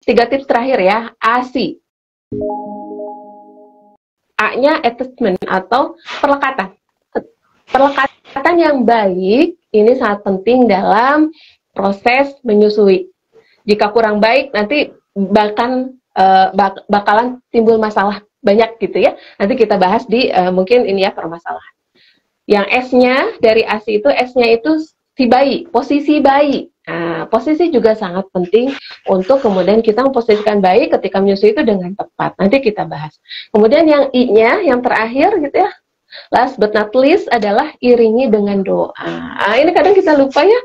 3 tips terakhir ya. ASI. A-nya attachment atau perlekatan. Perlekatan yang baik ini sangat penting dalam proses menyusui. Jika kurang baik, nanti bakalan timbul masalah banyak gitu ya. Nanti kita bahas di mungkin ini ya permasalahan. Yang S-nya dari ASI itu, S-nya itu si bayi, posisi bayi. Nah, posisi juga sangat penting untuk kemudian kita memposisikan bayi ketika menyusui itu dengan tepat. Nanti kita bahas. Kemudian yang I-nya, yang terakhir gitu ya, last but not least adalah iringi dengan doa. Ini kadang kita lupa ya,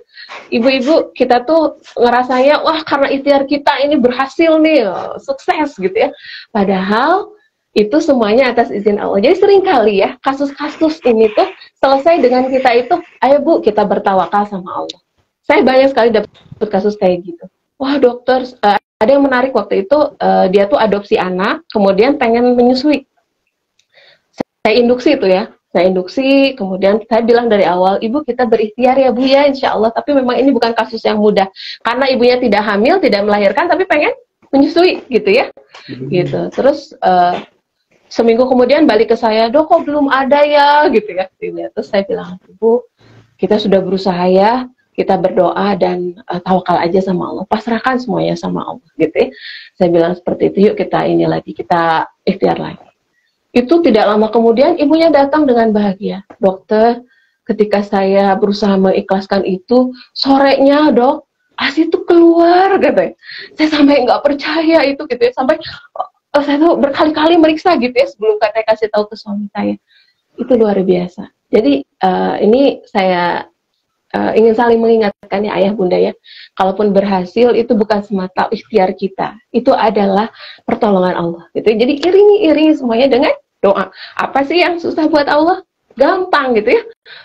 ibu-ibu kita tuh ngerasanya, wah karena ikhtiar kita ini berhasil nih, sukses gitu ya. Padahal itu semuanya atas izin Allah. Jadi seringkali ya, kasus-kasus ini tuh selesai dengan kita itu, ayo Bu, kita bertawakal sama Allah. Saya banyak sekali dapat kasus kayak gitu. Wah dokter, ada yang menarik waktu itu, dia tuh adopsi anak, kemudian pengen menyusui. Saya induksi itu ya, saya induksi, kemudian saya bilang dari awal, Ibu kita berikhtiar ya Bu ya, insya Allah, tapi memang ini bukan kasus yang mudah. Karena ibunya tidak hamil, tidak melahirkan, tapi pengen menyusui gitu ya. Gitu. Terus seminggu kemudian balik ke saya, Dok kok belum ada ya gitu ya. Terus saya bilang, Ibu kita sudah berusaha ya, kita berdoa dan tawakal aja sama Allah, pasrahkan semuanya sama Allah gitu ya. Saya bilang seperti itu, yuk kita ini lagi, kita ikhtiar lagi. Itu tidak lama kemudian ibunya datang dengan bahagia, Dokter ketika saya berusaha mengikhlaskan itu, sorenya Dok, ASI itu keluar katanya. Saya sampai nggak percaya itu gitu ya, sampai saya tuh berkali-kali meriksa gitu ya sebelum saya kasih tahu ke suami saya. Itu luar biasa. Jadi ini saya ingin saling mengingatkan ya ayah bunda ya, kalaupun berhasil itu bukan semata ikhtiar kita, itu adalah pertolongan Allah gitu. Jadi iringi semuanya dengan doa. Apa sih yang susah buat Allah? Gampang gitu ya.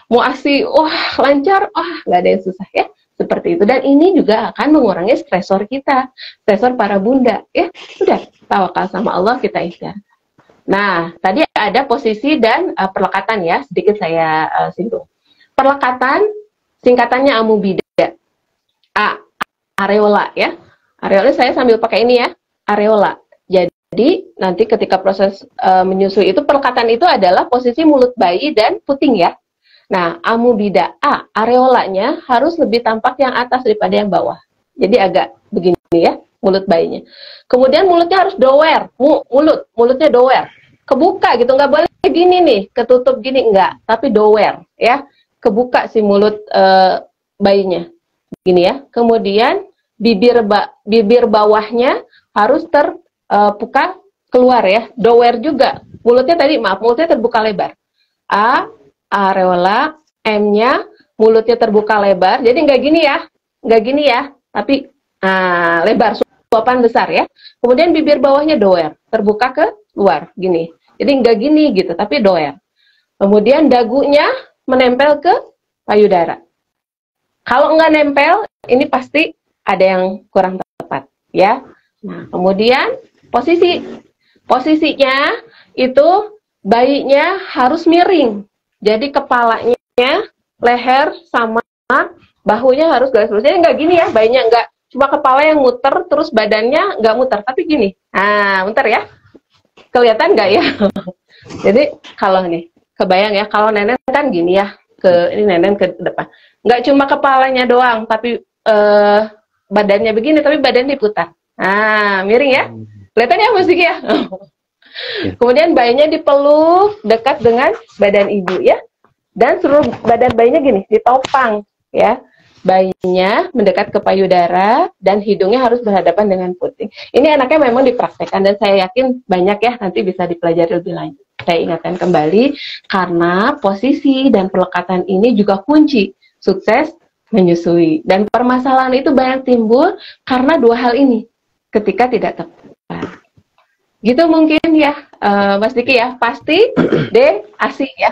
Mau ASI wah lancar, nggak ada yang susah ya, seperti itu. Dan ini juga akan mengurangi stresor kita, stresor para bunda ya. Sudah tawakal sama Allah, kita ikhtiar. Nah tadi ada posisi dan perlekatan ya, sedikit saya singgung. Perlekatan singkatannya amubida. A, areola ya. Areola saya sambil pakai ini ya, areola. Jadi nanti ketika proses menyusui itu, perlekatan itu adalah posisi mulut bayi dan puting ya. Nah, amubida A, areolanya harus lebih tampak yang atas daripada yang bawah. Jadi agak begini ya, mulut bayinya. Kemudian mulutnya harus dower, mulutnya dower. Kebuka gitu, nggak boleh gini nih, ketutup gini, enggak. Tapi dower ya. Kebuka si mulut bayinya gini ya. Kemudian bibir bawahnya harus terbuka keluar ya, dower juga. Mulutnya tadi mulutnya terbuka lebar. A, areola, M-nya mulutnya terbuka lebar. Jadi nggak gini ya, tapi lebar, suapan besar ya. Kemudian bibir bawahnya dower, terbuka ke luar gini. Jadi nggak gini gitu, tapi dower. Kemudian dagunya menempel ke payudara. Kalau nggak nempel, ini pasti ada yang kurang tepat, ya. Nah, kemudian posisinya itu bayinya harus miring. Jadi kepalanya, leher sama bahunya harus garis lurus. Jadi nggak gini ya, bayinya nggak cuma kepala yang muter, terus badannya nggak muter, tapi gini. Nah, muter ya. Kelihatan nggak ya? Jadi kalau nih, kebayang ya, kalau nenek kan gini ya, ini nenek ke depan. Nggak cuma kepalanya doang, tapi badannya begini, tapi badannya diputar. Nah, miring ya. Kelihatan ya musiknya ya? Kemudian bayinya dipeluk dekat dengan badan ibu ya. Dan seluruh badan bayinya gini, ditopang ya. Bayinya mendekat ke payudara dan hidungnya harus berhadapan dengan puting. Ini anaknya memang dipraktekkan dan saya yakin banyak ya, nanti bisa dipelajari lebih lanjut. Saya ingatkan kembali, karena posisi dan pelekatan ini juga kunci sukses menyusui. Dan permasalahan itu banyak timbul karena dua hal ini, ketika tidak tepat. Gitu mungkin ya, Mas Diki ya, pasti D, ASI ya.